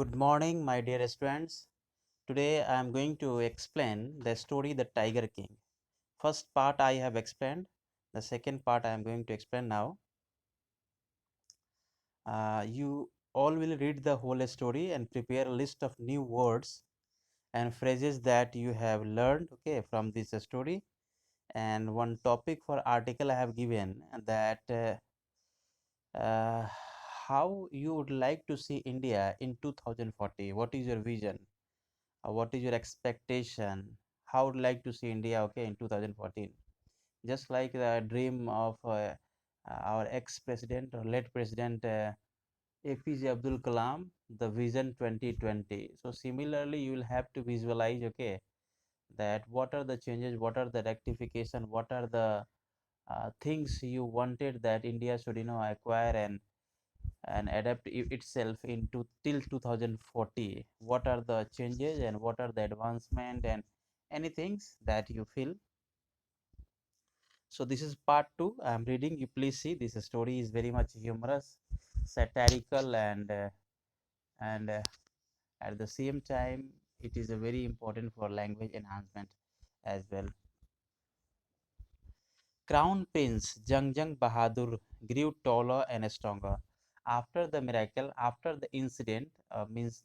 Good morning, my dear students. Today I am going to explain the story The Tiger King. First part I have explained, the second part I am going to explain now. You all will read the whole story and prepare a list of new words and phrases that you have learned from this story. And one topic for article I have given that uh, how you would like to see India in 2040. What is your vision? What is your expectation? How would you like to see India in 2014? Just like the dream of our ex-president or late president APJ Abdul Kalam, the vision 2020. So similarly you will have to visualize that what are the changes, what are the rectification, what are the things you wanted that India should acquire and adapt itself into till 2040. What are the changes and what are the advancement and any things that you feel. So this is part 2 I am reading. You please see, this story is very much humorous, satirical, and at the same time it is a very important for language enhancement as well. Crown Prince Jangjang Bahadur grew taller and stronger after the miracle, after the incident. Means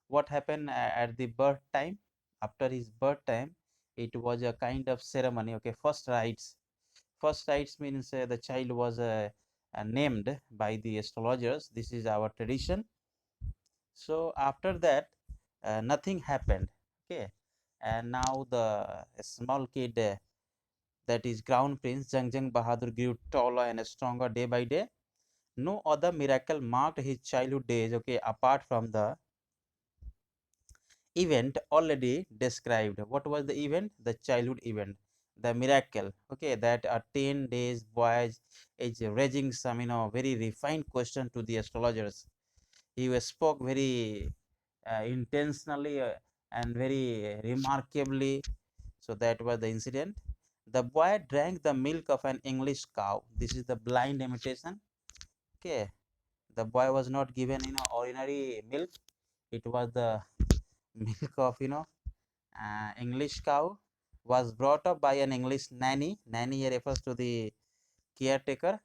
what happened at the birth time. After his birth time, it was a kind of ceremony. First rites means the child was named by the astrologers. This is our tradition. So after that, nothing happened. Okay, and now the small kid, that is Crown Prince Jangjang Bahadur, grew taller and stronger day by day. No other miracle marked his childhood days. Apart from the event already described. What was the event? The childhood event, the miracle. That a 10 days boy is raising some very refined question to the astrologers. He spoke very intentionally and very remarkably. So that was the incident. The boy drank the milk of an English cow. This is the blind imitation. Okay, the boy was not given ordinary milk. It was the milk of English cow. Was brought up by an English nanny. Nanny here refers to the caretaker.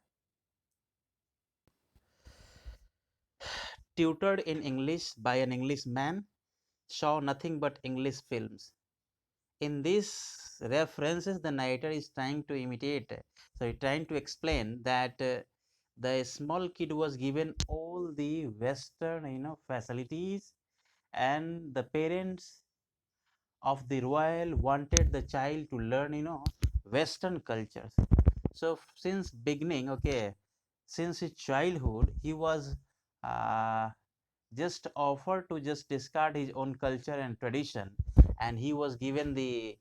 Tutored in English by an English man. Saw nothing but English films. In this references, the narrator is trying to imitate. So he's trying to explain that the small kid was given all the Western facilities, and the parents of the royal wanted the child to learn Western cultures. So since beginning, since his childhood, he was uh, just offered to just discard his own culture and tradition, and he was given the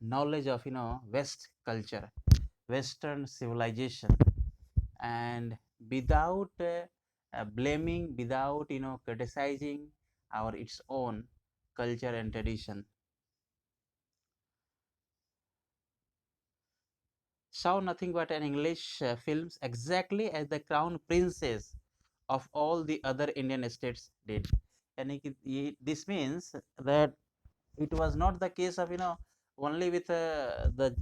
knowledge of West culture, Western civilization, and without blaming, without criticizing our its own culture and tradition. Saw nothing but an English films, exactly as the crown princes of all the other Indian states did. And this means that it was not the case of only with the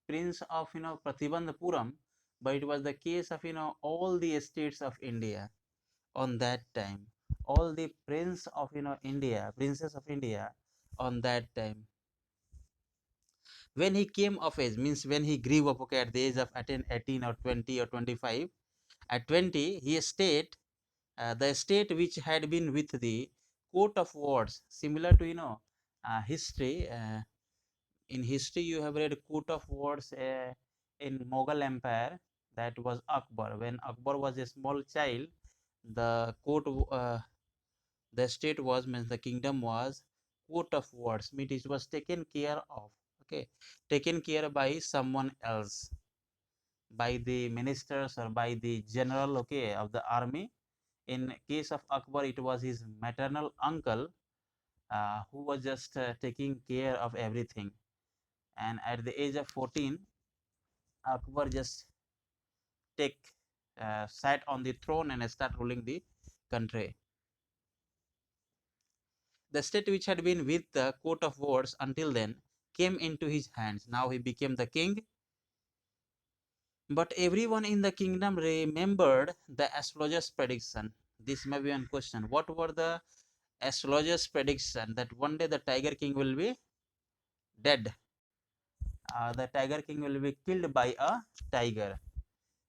prince of Pratibandhapuram, but it was the case of all the states of India on that time, all the prince of India, princess of India on that time. When he came of age, means when he grew up, at the age of 18 or 20 or 25. At 20 he stayed the state which had been with the coat of wards, similar to history. In history you have read coat of wards in Mughal Empire. That was Akbar. When Akbar was a small child, the court the state was, means the kingdom was coat of wards, means it was taken care of, taken care by someone else, by the ministers or by the general, of the army. In case of Akbar, it was his maternal uncle who was just taking care of everything. And at the age of 14, Akbar just take sat on the throne and start ruling the country. The state which had been with the coat of words until then came into his hands. Now he became the king. But everyone in the kingdom remembered the astrologer's prediction. This may be one question. What were the astrologer's prediction? That one day the Tiger King will be dead. The Tiger King will be killed by a tiger.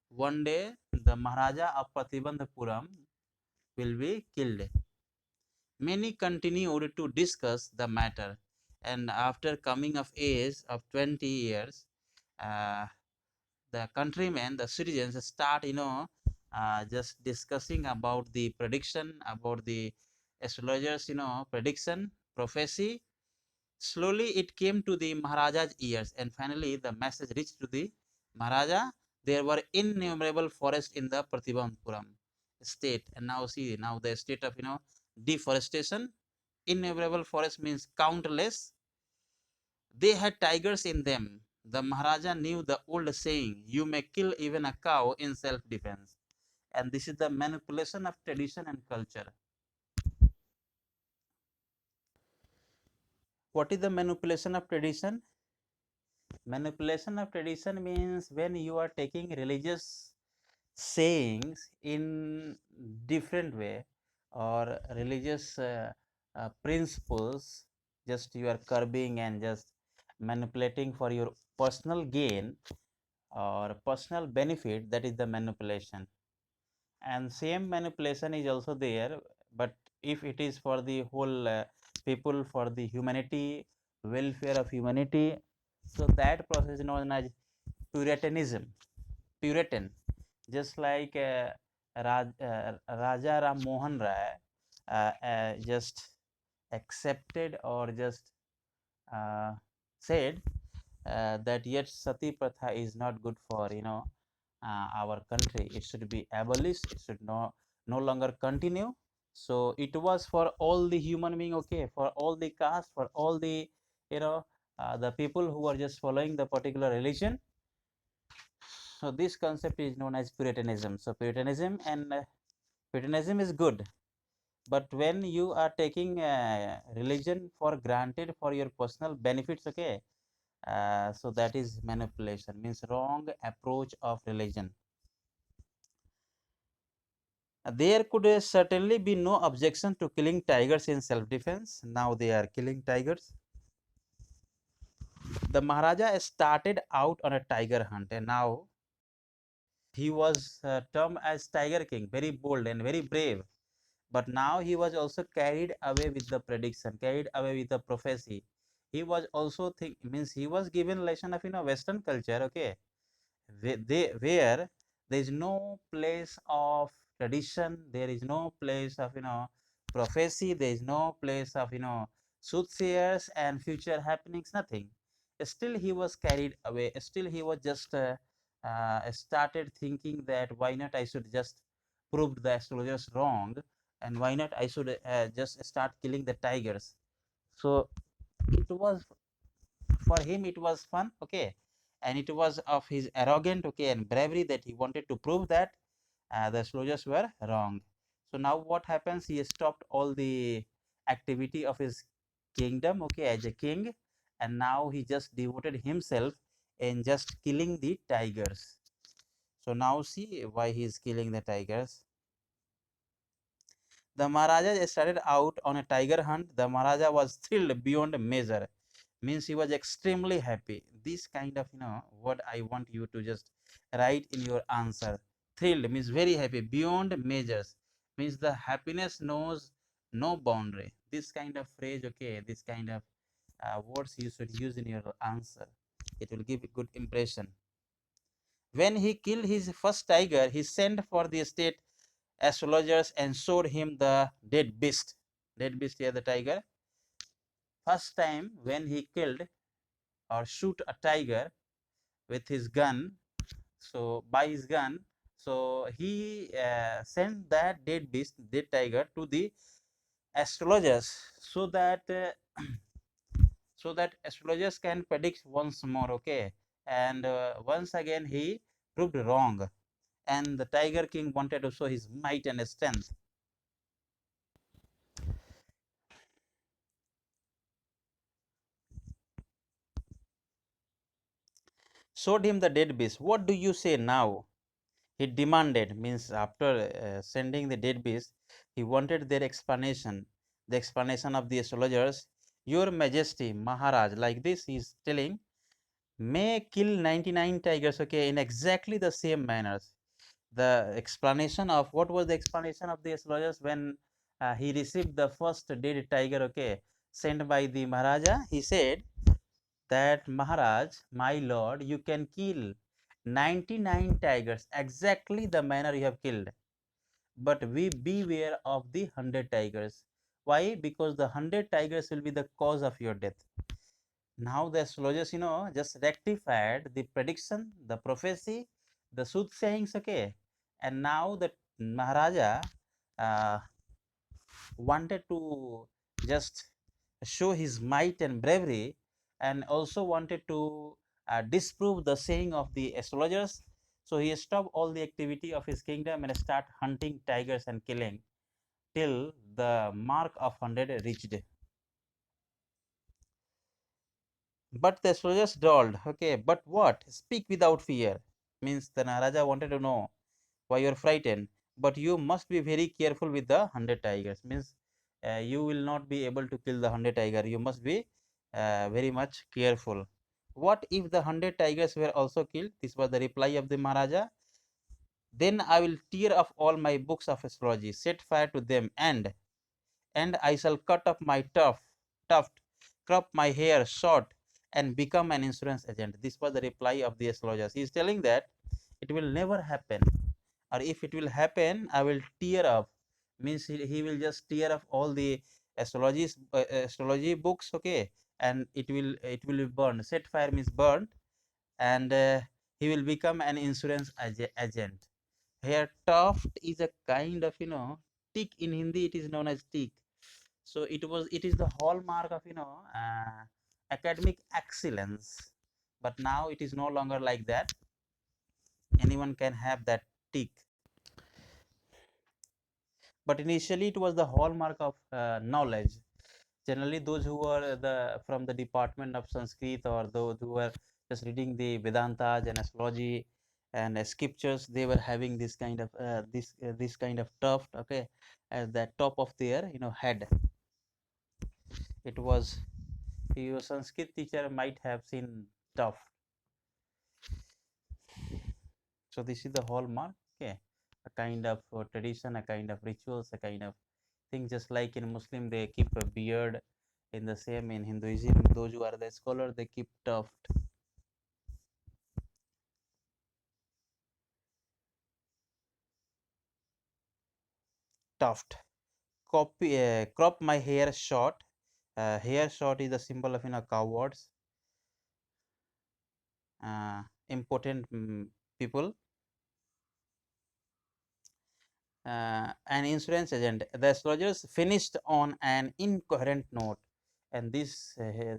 One day the Maharaja of Pratibandhapuram will be killed. Many continued to discuss the matter, and after coming of age of 20 years, uh, the countrymen, the citizens start, just discussing about the prediction, about the astrologers, prediction, prophecy. Slowly it came to the Maharaja's ears, and finally the message reached to the Maharaja. There were innumerable forests in the Pratibandhapuram state, and now see, now the state of, deforestation. Innumerable forest means countless. They had tigers in them. The Maharaja knew the old saying, you may kill even a cow in self-defense. And this is the manipulation of tradition and culture. What is the manipulation of tradition? Manipulation of tradition means when you are taking religious sayings in different way, or religious principles, just you are curbing and just manipulating for your personal gain or personal benefit. That is the manipulation. And same manipulation is also there, but if it is for the whole people, for the humanity, welfare of humanity, so that process is known as puritanism. Puritan, just like Raja Ram Mohan Rai just accepted or just uh, said that yet sati pratha is not good for, our country. It should be abolished. It should no longer continue. So it was for all the human being, okay, for all the caste, for all the, the people who are just following the particular religion. So this concept is known as puritanism. So puritanism is good, but when you are taking religion for granted for your personal benefits, okay, so that is manipulation, means wrong approach of religion. There could certainly be no objection to killing tigers in self-defense. Now they are killing tigers. The Maharaja started out on a tiger hunt, and now he was termed as Tiger King, very bold and very brave. But now he was also carried away with the prediction, carried away with the prophecy. He was also means he was given lesson of, Western culture, okay, where there is no place of tradition, there is no place of, prophecy, there is no place of, soothsayers and future happenings, nothing. Still he was carried away. Still he was just started thinking that why not I should just prove the astrologers wrong, and why not I should just start killing the tigers. So it was, for him it was fun, okay, and it was of his arrogant, okay, and bravery, that he wanted to prove that the soldiers were wrong. So now what happens, he stopped all the activity of his kingdom, okay, as a king, and now he just devoted himself in just killing the tigers. So now see why he is killing the tigers. The Maharaja started out on a tiger hunt. The Maharaja was thrilled beyond measure, means he was extremely happy. This kind of, what I want you to just write in your answer. Thrilled means very happy, beyond measures means the happiness knows no boundary. This kind of phrase, okay, this kind of words you should use in your answer. It will give a good impression. When he killed his first tiger, he sent for the state astrologers and showed him the dead beast. Dead beast here, the tiger. First time when he killed or shoot a tiger with his gun, so by his gun, so he sent that dead beast, dead tiger, to the astrologers, so that so that astrologers can predict once more, okay, and once again he proved wrong, and the Tiger King wanted to show his might and strength. showed him the dead beast. What do you say now? He demanded, means after sending the dead beast, he wanted their explanation, the explanation of the astrologers. Your Majesty, Maharaj, like this, he is telling, may kill 99 tigers, okay, in exactly the same manners. The explanation of what was the explanation of the astrologers when he received the first dead tiger, okay, sent by the Maharaja. He said that, Maharaj, my lord, you can kill 99 tigers exactly the manner you have killed, but we beware of the 100 tigers. Why? Because the 100 tigers will be the cause of your death. Now the astrologers, just rectified the prediction, the prophecy, the soothsayings, okay. And now the Maharaja uh, wanted to just show his might and bravery, and also wanted to disprove the saying of the astrologers. So he stopped all the activity of his kingdom and start hunting tigers and killing till the mark of 100 reached. But the soldiers drawled, okay, but what? Speak without fear. Means the Naraja wanted to know why you are frightened. But you must be very careful with the 100 tigers. Means you will not be able to kill the 100 tiger. You must be very much careful. What if the 100 tigers were also killed? This was the reply of the Maharaja. Then I will tear off all my books of astrology, set fire to them, and I shall cut off my tuft, crop my hair short, and become an insurance agent. This was the reply of the astrologers. He is telling that it will never happen, or if it will happen, I will tear off. Means he will just tear off all the astrology books, okay, and it will be burned. Set fire means burned, and he will become an insurance agent. Here, tuft is a kind of tick in Hindi. It is known as tick. So it is the hallmark of academic excellence, but now it is no longer like that. Anyone can have that tick, but initially it was the hallmark of knowledge. Generally those who were the from the department of Sanskrit, or those who were just reading the Vedantas and astrology and scriptures, they were having this kind of this kind of tuft, okay, as the top of their head. It was, your Sanskrit teacher might have seen tuft. So this is the hallmark, okay, a kind of tradition, a kind of rituals, a kind of thing. Just like in Muslim, they keep a beard. In the same in Hinduism, those who are the scholar, they keep tuft. Crop my hair short. Hair short is a symbol of cowards, important people. An insurance agent. The astrologers finished on an incoherent note, and this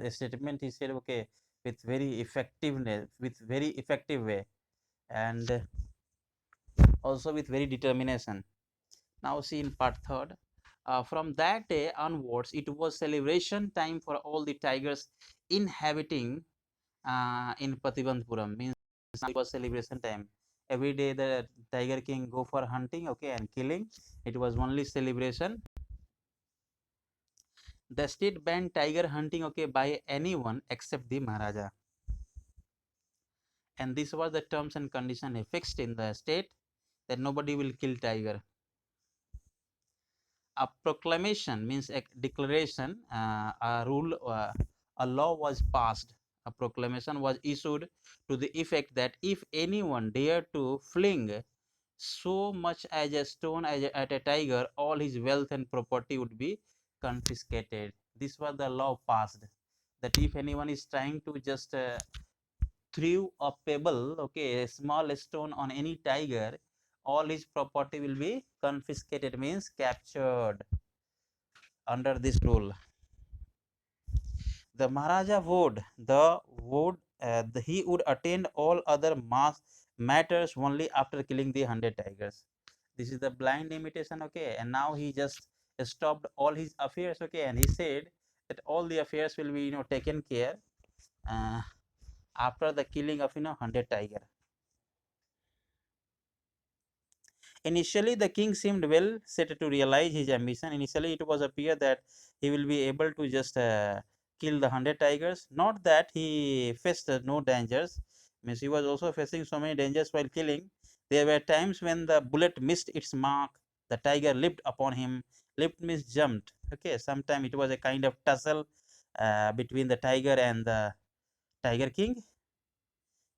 statement he said, okay, with very effectiveness, with very effective way, and also with very determination. Now see in part third. From that day onwards, it was celebration time for all the tigers inhabiting in Patibandpuram. Means it was celebration time. Every day the Tiger King go for hunting, okay, and killing. It was only celebration. The state banned tiger hunting, okay, by anyone except the Maharaja. And this was the terms and condition fixed in the state, that nobody will kill tiger. A proclamation means a declaration, a rule, a law was passed. A proclamation was issued to the effect that if anyone dared to fling so much as a stone at a tiger, all his wealth and property would be confiscated. This was the law passed, that if anyone is trying to just threw a pebble, okay, a small stone on any tiger, all his property will be confiscated, means captured under this rule. The Maharaja he would attend all other matters only after killing the 100 tigers. This is the blind imitation, okay, and now he just stopped all his affairs, okay, and he said that all the affairs will be taken care. Uh, after the killing of 100 tiger. Initially, the king seemed well set to realize his ambition. Initially, it was appear that he will be able to just kill the 100 tigers. Not that he faced no dangers. Means he was also facing so many dangers while killing. There were times when the bullet missed its mark. The tiger leaped upon him. Leaped means jumped. Okay, sometimes it was a kind of tussle between the tiger and the tiger king.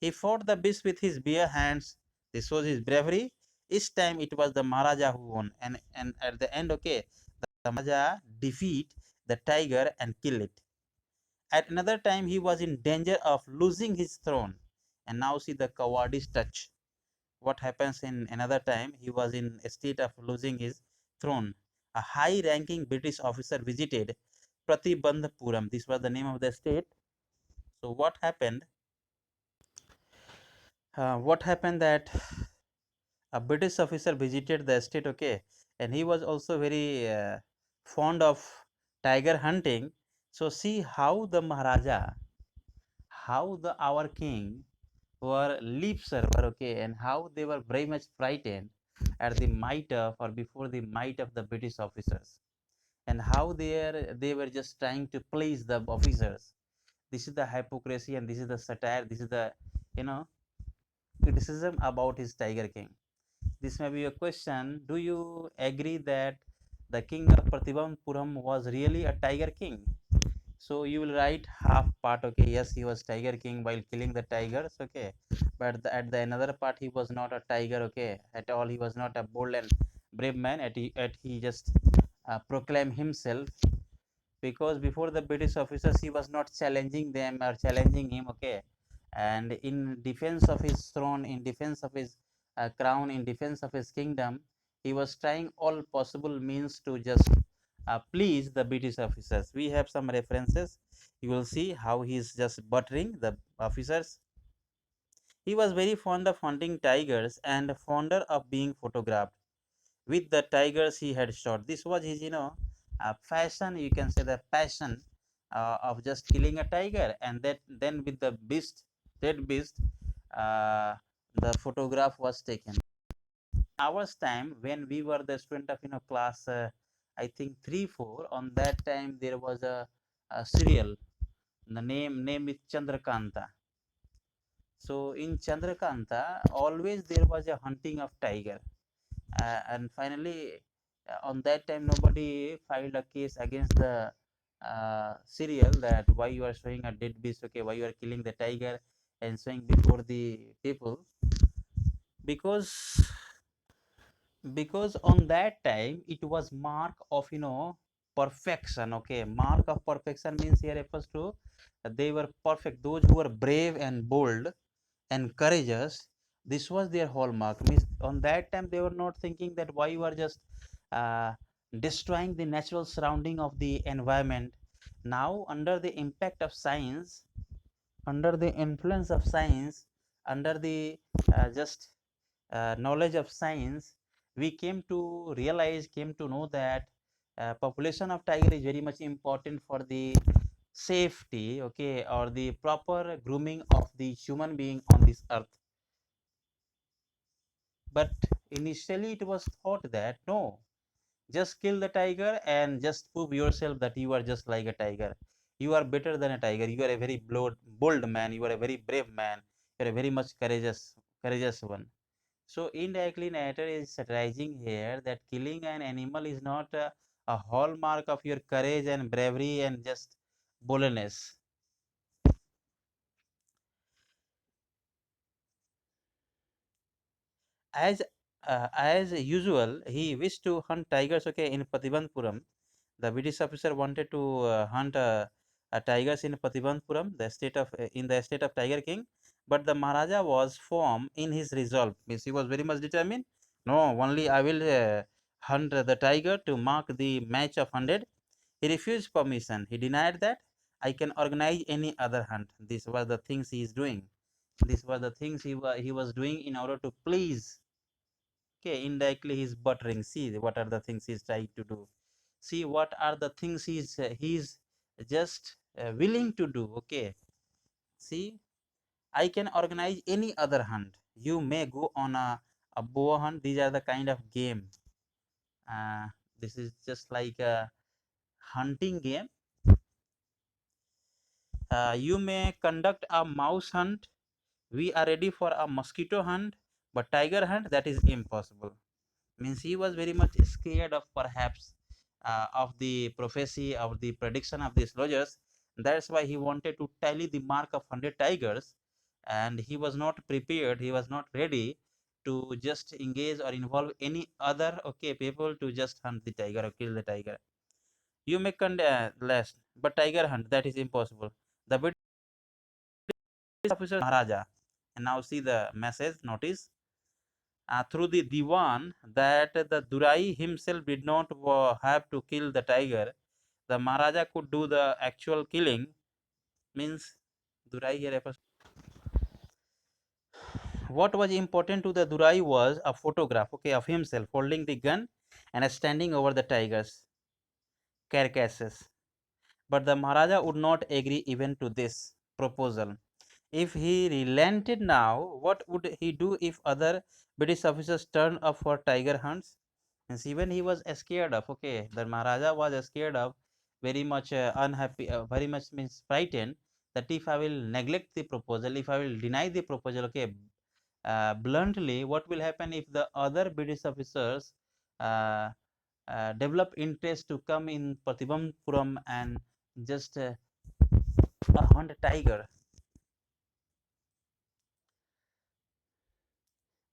He fought the beast with his bare hands. This was his bravery. Each time it was the Maharaja who won. And at the end, okay, the Maharaja defeat the tiger and kill it. At another time, he was in danger of losing his throne. And now see the cowardice touch. What happens in another time? He was in a state of losing his throne. A high-ranking British officer visited Pratibandhapuram. This was the name of the state. So what happened? What happened that a British officer visited the estate, okay, and he was also very fond of tiger hunting. So see how the Maharaja, how the our king were lip server, okay, and how they were very much frightened at the might of or before the might of the British officers, and how they were just trying to please the officers. This is the hypocrisy and this is the satire. This is the you know criticism about his tiger king. This may be a question. Do you agree that the king of Pratibampuram was really a tiger king? So you will write half part, okay, yes, he was tiger king while killing the tigers, okay, but at the another part he was not a tiger, okay, at all. He was not a bold and brave man. He just proclaimed himself, because before the British officers he was not challenging them or challenging him, okay, and in defense of his throne, in defense of his crown, in defense of his kingdom, he was trying all possible means to just please the British officers. We have some references. You will see how he is just buttering the officers. He was very fond of hunting tigers and fonder of being photographed with the tigers he had shot. This was his, fashion. You can say the passion of just killing a tiger, and that then with the beast, dead beast, uh, the photograph was taken. Ours time when we were the student of class, I think 3 4. On that time there was a serial. The name is Chandrakanta. So in Chandrakanta, always there was a hunting of tiger, and finally on that time nobody filed a case against the serial that why you are showing a dead beast, okay, why you are killing the tiger and showing before the people, because on that time it was mark of perfection, okay. Mark of perfection means here refers to they were perfect, those who were brave and bold and courageous. This was their hallmark. Means on that time they were not thinking that why you are just uh, destroying the natural surrounding of the environment. Now under the impact of science, under the influence of science, under the just knowledge of science, we came to realize, came to know that population of tiger is very much important for the safety, okay, or the proper grooming of the human being on this earth. But initially it was thought that no, just kill the tiger and just prove yourself that you are just like a tiger. You are better than a tiger. You are a very bold man. You are a very brave man. You are a very much courageous one. So indirectly, narrator is satirizing here that killing an animal is not a hallmark of your courage and bravery and just boldness. As usual, he wished to hunt tigers. Okay, in Patibandpuram, the British officer wanted to hunt tigers in Patibandpuram, the state of in the state of Tiger King. But the Maharaja was firm in his resolve. Means he was very much determined. No, only I will hunt the tiger to mark the match of 100. He refused permission. He denied that I can organize any other hunt. These were the things he is doing. These were the things he was doing in order to please. Okay, indirectly he's buttering. See what are the things he's trying to do. See what are the things he's just willing to do. Okay, see I can organize any other hunt. You may go on a bow hunt. These are the kind of game. uh, this is just like a hunting game. You may conduct a mouse hunt. We are ready for a mosquito hunt, but tiger hunt, that is impossible. Means he was very much scared of perhaps of the prophecy of the prediction of the astrologers. That's why he wanted to tally the mark of 100 tigers, and he was not prepared, he was not ready to just engage or involve any other people to just hunt the tiger or kill the tiger. You may less, but tiger hunt, that is impossible. The British officer Maharaja, and now see the message notice, through the diwan, that the Durai himself did not have to kill the tiger. The Maharaja could do the actual killing. Means Durai here refers. What was important to the Durai was a photograph, of himself holding the gun and standing over the tiger's carcasses. But the Maharaja would not agree even to this proposal. If he relented now, what would he do if other British officers turned up for tiger hunts? And even he was scared of, the Maharaja was scared of, very much unhappy, very much means frightened, that if I will neglect the proposal, if I will deny the proposal, bluntly, what will happen if the other British officers uh, develop interest to come in Pratibampuram and just hunt a tiger?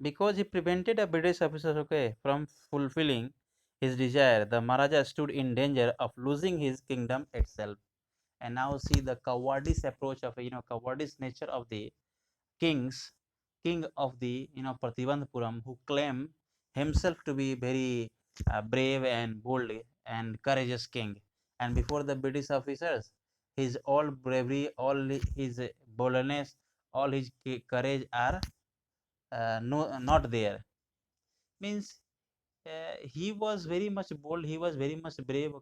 Because he prevented a British officer, from fulfilling his desire, the Maharaja stood in danger of losing his kingdom itself. And now see the cowardice approach of, cowardice nature of the kings, king of the, Pratibandhapuram, who claim himself to be very brave and bold and courageous king. And before the British officers, his all bravery, all his boldness, all his courage are no, not there. Means he was very much bold, he was very much brave,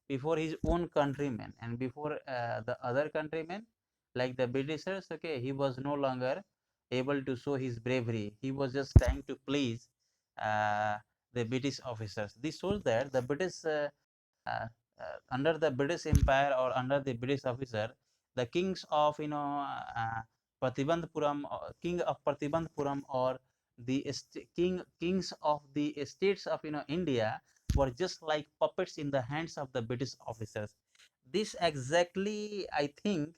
before his own countrymen, and before the other countrymen like the Britishers, he was no longer able to show his bravery. He was just trying to please uh, the British officers. This shows that the British uh, under the British Empire or under the British officer, the kings of, Pratibandhapuram, king of Pratibandhapuram, or the kings of the states of, India, were just like puppets in the hands of the British officers. This exactly, I think,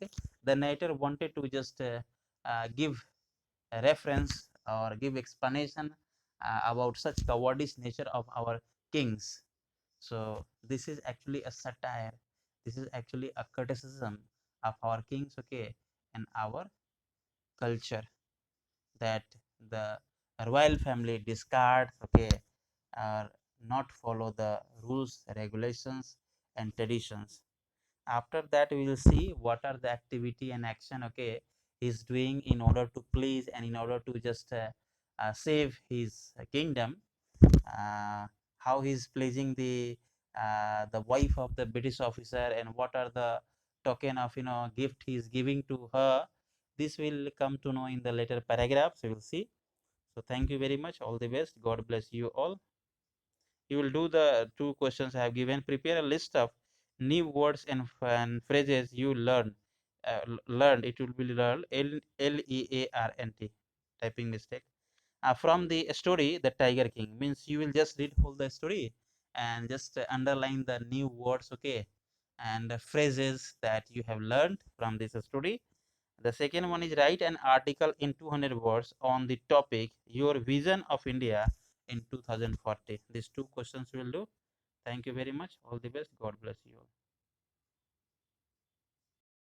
the narrator wanted to just give a reference or give explanation about such cowardice nature of our kings. So this is actually a satire. This is actually a criticism of our kings, and our culture, that the royal family discards, or not follow the rules, regulations, and traditions. After that, we will see what are the activity and action, he's doing in order to please and in order to just save his kingdom, uh, how he's pleasing the wife of the British officer, and what are the token of, gift he's giving to her. This will come to know in the later paragraphs, we will see. So thank you very much, all the best, God bless you all. You will do the two questions I have given. Prepare a list of new words and phrases you learned. It will be learned, Learnt, typing mistake, from the story The Tiger King. Means you will just read whole the story and just underline the new words, and phrases that you have learned from this story. The second one is write an article in 200 words on the topic Your Vision of India in 2040. These two questions will do. Thank you very much. All the best. God bless you all.